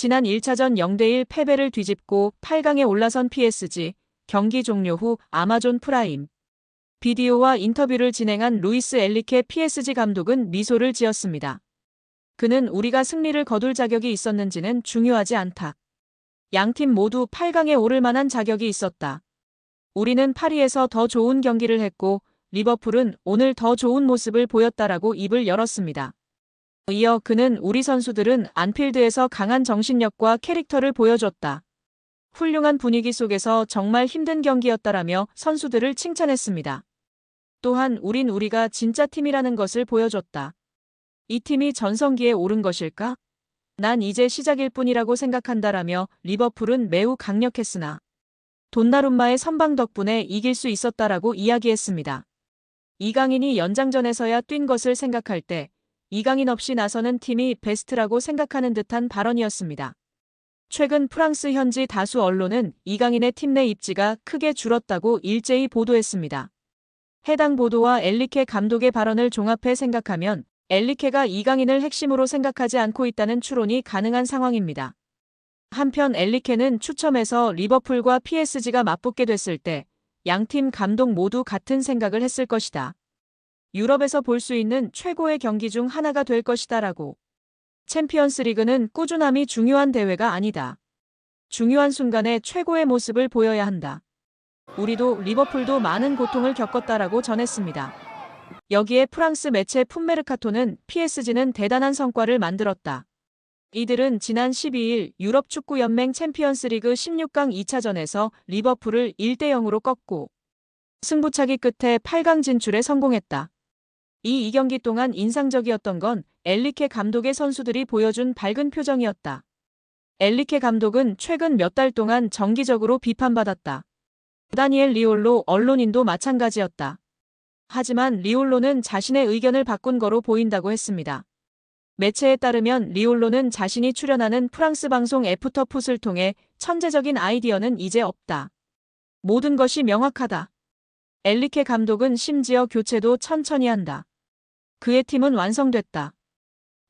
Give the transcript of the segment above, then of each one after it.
지난 1차전 0대1 패배를 뒤집고 8강에 올라선 PSG, 경기 종료 후 아마존 프라임 비디오와 인터뷰를 진행한 루이스 엔리케 PSG 감독은 미소를 지었습니다. 그는 우리가 승리를 거둘 자격이 있었는지는 중요하지 않다. 양팀 모두 8강에 오를 만한 자격이 있었다. 우리는 파리에서 더 좋은 경기를 했고 리버풀은 오늘 더 좋은 모습을 보였다라고 입을 열었습니다. 이어 그는 우리 선수들은 안필드에서 강한 정신력과 캐릭터를 보여줬다. 훌륭한 분위기 속에서 정말 힘든 경기였다라며 선수들을 칭찬했습니다. 또한 우린 우리가 진짜 팀이라는 것을 보여줬다. 이 팀이 전성기에 오른 것일까? 난 이제 시작일 뿐이라고 생각한다라며 리버풀은 매우 강력했으나 돈나룸마의 선방 덕분에 이길 수 있었다라고 이야기했습니다. 이강인이 연장전에서야 뛴 것을 생각할 때 이강인 없이 나서는 팀이 베스트라고 생각하는 듯한 발언이었습니다. 최근 프랑스 현지 다수 언론은 이강인의 팀 내 입지가 크게 줄었다고 일제히 보도했습니다. 해당 보도와 엔리케 감독의 발언을 종합해 생각하면 엔리케가 이강인을 핵심으로 생각하지 않고 있다는 추론이 가능한 상황입니다. 한편 엔리케는 추첨에서 리버풀과 PSG가 맞붙게 됐을 때 양팀 감독 모두 같은 생각을 했을 것이다. 유럽에서 볼 수 있는 최고의 경기 중 하나가 될 것이다라고. 챔피언스 리그는 꾸준함이 중요한 대회가 아니다. 중요한 순간에 최고의 모습을 보여야 한다. 우리도 리버풀도 많은 고통을 겪었다라고 전했습니다. 여기에 프랑스 매체 풋메르카토는 PSG는 대단한 성과를 만들었다. 이들은 지난 12일 유럽축구연맹 챔피언스리그 16강 2차전에서 리버풀을 1대0으로 꺾고 승부차기 끝에 8강 진출에 성공했다. 이 2경기 동안 인상적이었던 건 엔리케 감독의 선수들이 보여준 밝은 표정이었다. 엔리케 감독은 최근 몇 달 동안 정기적으로 비판받았다. 다니엘 리올로 언론인도 마찬가지였다. 하지만 리올로는 자신의 의견을 바꾼 거로 보인다고 했습니다. 매체에 따르면 리올로는 자신이 출연하는 프랑스 방송 애프터풋을 통해 천재적인 아이디어는 이제 없다. 모든 것이 명확하다. 엔리케 감독은 심지어 교체도 천천히 한다. 그의 팀은 완성됐다.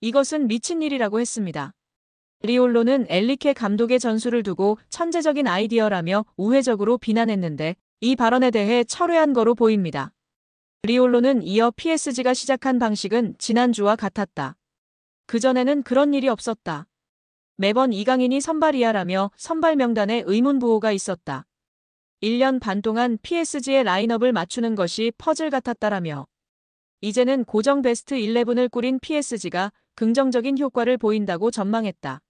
이것은 미친 일이라고 했습니다. 리올로는 엔리케 감독의 전술을 두고 천재적인 아이디어라며 우회적으로 비난했는데 이 발언에 대해 철회한 거로 보입니다. 리올로는 이어 PSG가 시작한 방식은 지난주와 같았다. 그전에는 그런 일이 없었다. 매번 이강인이 선발이야라며 선발 명단에 의문부호가 있었다. 1년 반 동안 PSG의 라인업을 맞추는 것이 퍼즐 같았다라며 이제는 고정 베스트 11을 꾸린 PSG가 긍정적인 효과를 보인다고 전망했다.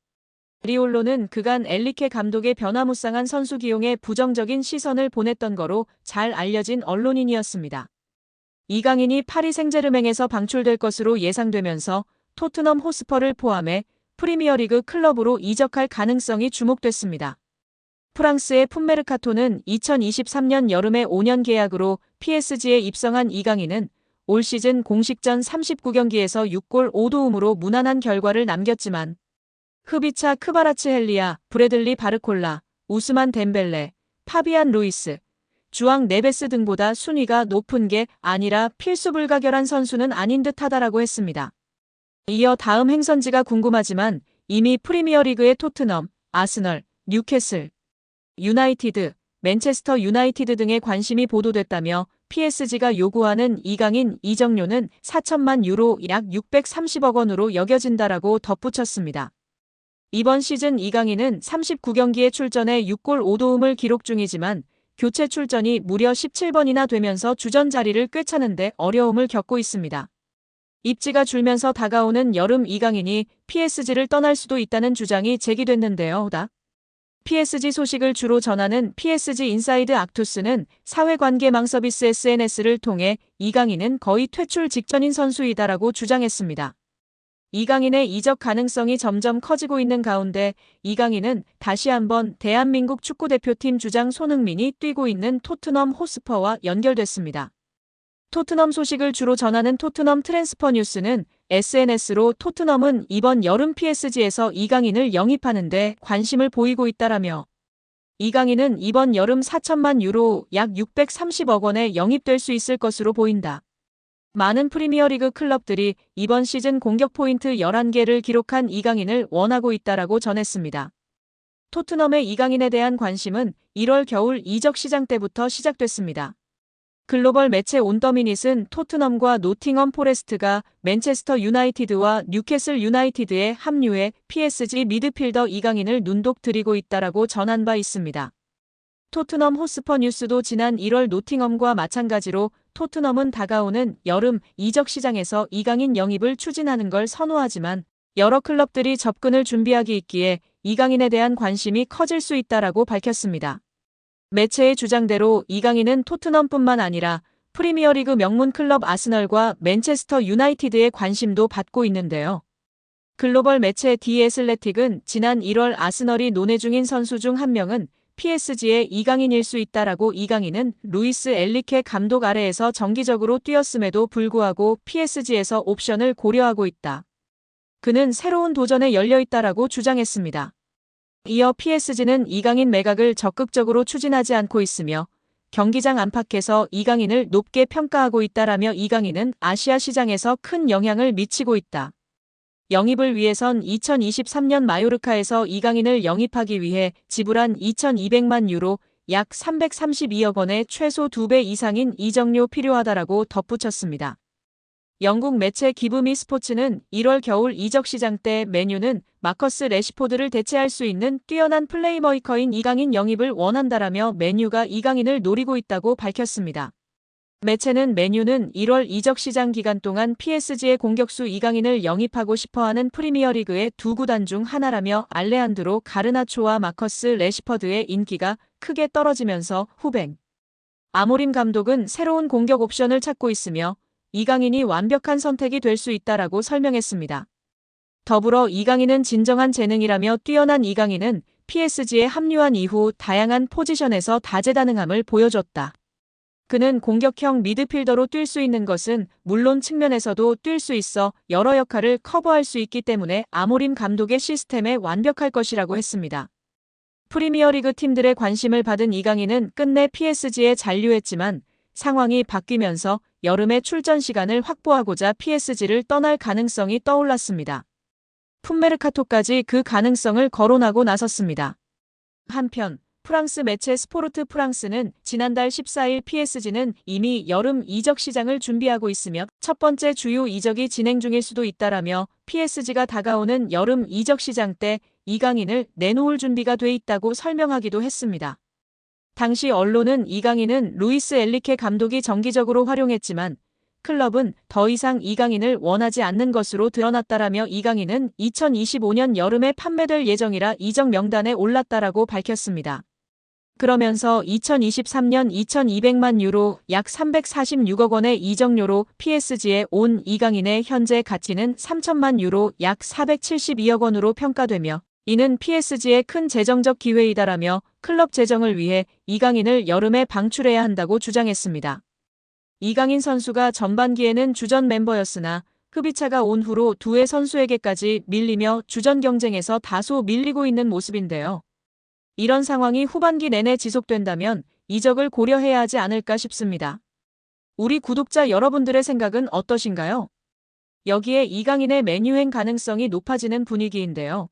리올로는 그간 엔리케 감독의 변화무쌍한 선수 기용에 부정적인 시선을 보냈던 거로 잘 알려진 언론인이었습니다. 이강인이 파리 생제르맹에서 방출될 것으로 예상되면서 토트넘 호스퍼를 포함해 프리미어리그 클럽으로 이적할 가능성이 주목됐습니다. 프랑스의 풋메르카토는 2023년 여름에 5년 계약으로 PSG에 입성한 이강인은 올 시즌 공식전 39경기에서 6골 5도움으로 무난한 결과를 남겼지만 흐비차 크바라츠헬리아, 브래들리 바르콜라, 우스만 덴벨레, 파비안 루이스, 주앙 네베스 등보다 순위가 높은 게 아니라 필수 불가결한 선수는 아닌 듯하다라고 했습니다. 이어 다음 행선지가 궁금하지만 이미 프리미어리그의 토트넘, 아스널, 뉴캐슬, 유나이티드, 맨체스터 유나이티드 등의 관심이 보도됐다며 PSG가 요구하는 이강인 이적료는 4천만 유로 약 630억 원으로 여겨진다라고 덧붙였습니다. 이번 시즌 이강인은 39경기에 출전해 6골 5도움을 기록 중이지만 교체 출전이 무려 17번이나 되면서 주전 자리를 꿰차는데 어려움을 겪고 있습니다. 입지가 줄면서 다가오는 여름 이강인이 PSG를 떠날 수도 있다는 주장이 제기됐는데요. PSG 소식을 주로 전하는 PSG 인사이드 악투스는 사회관계망 서비스 SNS를 통해 이강인은 거의 퇴출 직전인 선수이다라고 주장했습니다. 이강인의 이적 가능성이 점점 커지고 있는 가운데 이강인은 다시 한번 대한민국 축구대표팀 주장 손흥민이 뛰고 있는 토트넘 호스퍼와 연결됐습니다. 토트넘 소식을 주로 전하는 토트넘 트랜스퍼 뉴스는 SNS로 토트넘은 이번 여름 PSG에서 이강인을 영입하는 데 관심을 보이고 있다라며 이강인은 이번 여름 4천만 유로 약 630억 원에 영입될 수 있을 것으로 보인다. 많은 프리미어리그 클럽들이 이번 시즌 공격 포인트 11개를 기록한 이강인을 원하고 있다라고 전했습니다. 토트넘의 이강인에 대한 관심은 1월 겨울 이적 시장 때부터 시작됐습니다. 글로벌 매체 온더미닛은 토트넘과 노팅엄 포레스트가 맨체스터 유나이티드와 뉴캐슬 유나이티드에 합류해 PSG 미드필더 이강인을 눈독 들이고 있다라고 전한 바 있습니다. 토트넘 호스퍼 뉴스도 지난 1월 노팅엄과 마찬가지로 토트넘은 다가오는 여름 이적 시장에서 이강인 영입을 추진하는 걸 선호하지만 여러 클럽들이 접근을 준비하기 있기에 이강인에 대한 관심이 커질 수 있다라고 밝혔습니다. 매체의 주장대로 이강인은 토트넘뿐만 아니라 프리미어리그 명문 클럽 아스널과 맨체스터 유나이티드의 관심도 받고 있는데요. 글로벌 매체 디 애슬레틱은 지난 1월 아스널이 논의 중인 선수 중 한 명은 PSG의 이강인일 수 있다라고 이강인은 루이스 엘리케 감독 아래에서 정기적으로 뛰었음에도 불구하고 PSG에서 옵션을 고려하고 있다. 그는 새로운 도전에 열려 있다라고 주장했습니다. 이어 PSG는 이강인 매각을 적극적으로 추진하지 않고 있으며 경기장 안팎에서 이강인을 높게 평가하고 있다라며 이강인은 아시아 시장에서 큰 영향을 미치고 있다. 영입을 위해선 2023년 마요르카에서 이강인을 영입하기 위해 지불한 2,200만 유로 약 332억 원의 최소 2배 이상인 이적료 필요하다라고 덧붙였습니다. 영국 매체 기브미 스포츠는 1월 겨울 이적 시장 때 맨유는 마커스 래시포드를 대체할 수 있는 뛰어난 플레이메이커인 이강인 영입을 원한다라며 맨유가 이강인을 노리고 있다고 밝혔습니다. 매체는 맨유는 1월 이적 시장 기간 동안 PSG의 공격수 이강인을 영입하고 싶어하는 프리미어리그의 두 구단 중 하나라며 알레한드로 가르나초와 마커스 래시퍼드의 인기가 크게 떨어지면서 후벤 아모림 감독은 새로운 공격 옵션을 찾고 있으며 이강인이 완벽한 선택이 될 수 있다라고 설명했습니다. 더불어 이강인은 진정한 재능이라며 뛰어난 이강인은 PSG에 합류한 이후 다양한 포지션에서 다재다능함을 보여줬다. 그는 공격형 미드필더로 뛸 수 있는 것은 물론 측면에서도 뛸 수 있어 여러 역할을 커버할 수 있기 때문에 아모림 감독의 시스템에 완벽할 것이라고 했습니다. 프리미어리그 팀들의 관심을 받은 이강인은 끝내 PSG에 잔류했지만 상황이 바뀌면서 여름에 출전 시간을 확보하고자 PSG를 떠날 가능성이 떠올랐습니다. 풋메르카토까지 그 가능성을 거론하고 나섰습니다. 한편 프랑스 매체 스포르트 프랑스는 지난달 14일 PSG는 이미 여름 이적 시장을 준비하고 있으며 첫 번째 주요 이적이 진행 중일 수도 있다라며 PSG가 다가오는 여름 이적 시장 때 이강인을 내놓을 준비가 돼 있다고 설명하기도 했습니다. 당시 언론은 이강인은 루이스 엘리케 감독이 정기적으로 활용했지만 클럽은 더 이상 이강인을 원하지 않는 것으로 드러났다라며 이강인은 2025년 여름에 판매될 예정이라 이적 명단에 올랐다라고 밝혔습니다. 그러면서 2023년 2,200만 유로 약 346억 원의 이적료로 PSG에 온 이강인의 현재 가치는 3천만 유로 약 472억 원으로 평가되며 이는 PSG의 큰 재정적 기회이다라며 클럽 재정을 위해 이강인을 여름에 방출해야 한다고 주장했습니다. 이강인 선수가 전반기에는 주전 멤버였으나 흡입차가 온 후로 두 해 선수에게까지 밀리며 주전 경쟁에서 다소 밀리고 있는 모습인데요. 이런 상황이 후반기 내내 지속된다면 이적을 고려해야 하지 않을까 싶습니다. 우리 구독자 여러분들의 생각은 어떠신가요? 여기에 이강인의 맨유행 가능성이 높아지는 분위기인데요.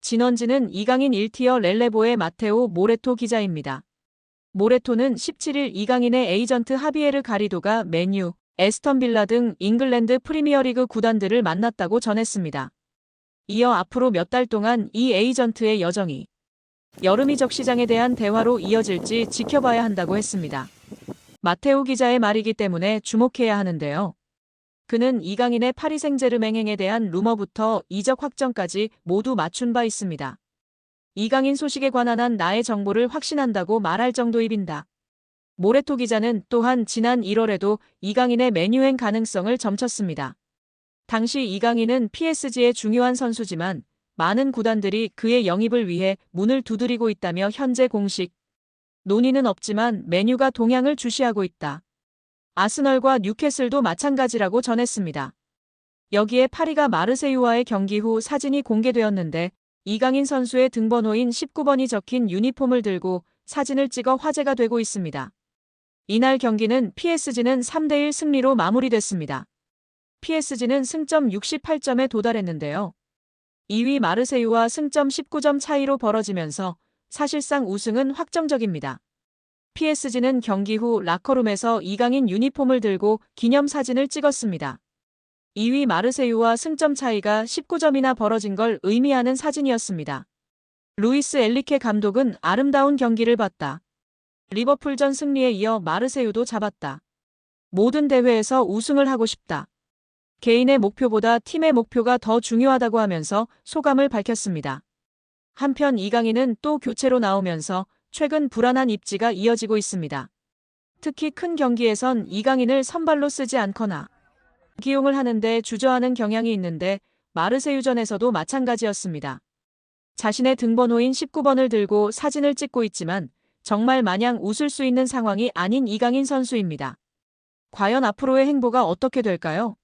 진원지는 이강인 1티어 렐레보의 마테오 모레토 기자입니다. 모레토는 17일 이강인의 에이전트 하비에르 가리도가 맨유, 에스턴 빌라 등 잉글랜드 프리미어리그 구단들을 만났다고 전했습니다. 이어 앞으로 몇 달 동안 이 에이전트의 여정이 여름 이적 시장에 대한 대화로 이어질지 지켜봐야 한다고 했습니다. 마테오 기자의 말이기 때문에 주목해야 하는데요. 그는 이강인의 파리 생제르맹행에 대한 루머부터 이적 확정까지 모두 맞춘 바 있습니다. 이강인 소식에 관한 한 나의 정보를 확신한다고 말할 정도입니다. 모레토 기자는 또한 지난 1월에도 이강인의 맨유행 가능성을 점쳤습니다. 당시 이강인은 PSG의 중요한 선수지만 많은 구단들이 그의 영입을 위해 문을 두드리고 있다며 현재 공식 논의는 없지만 맨유가 동향을 주시하고 있다. 아스널과 뉴캐슬도 마찬가지라고 전했습니다. 여기에 파리가 마르세유와의 경기 후 사진이 공개되었는데 이강인 선수의 등번호인 19번이 적힌 유니폼을 들고 사진을 찍어 화제가 되고 있습니다. 이날 경기는 PSG는 3대1 승리로 마무리됐습니다. PSG는 승점 68점에 도달했는데요. 2위 마르세유와 승점 19점 차이로 벌어지면서 사실상 우승은 확정적입니다. PSG는 경기 후 라커룸에서 이강인 유니폼을 들고 기념사진을 찍었습니다. 2위 마르세유와 승점 차이가 19점이나 벌어진 걸 의미하는 사진이었습니다. 루이스 엘리케 감독은 아름다운 경기를 봤다. 리버풀전 승리에 이어 마르세유도 잡았다. 모든 대회에서 우승을 하고 싶다. 개인의 목표보다 팀의 목표가 더 중요하다고 하면서 소감을 밝혔습니다. 한편 이강인은 또 교체로 나오면서 최근 불안한 입지가 이어지고 있습니다. 특히 큰 경기에선 이강인을 선발로 쓰지 않거나 기용을 하는데 주저하는 경향이 있는데 마르세유전에서도 마찬가지였습니다. 자신의 등번호인 19번을 들고 사진을 찍고 있지만 정말 마냥 웃을 수 있는 상황이 아닌 이강인 선수입니다. 과연 앞으로의 행보가 어떻게 될까요?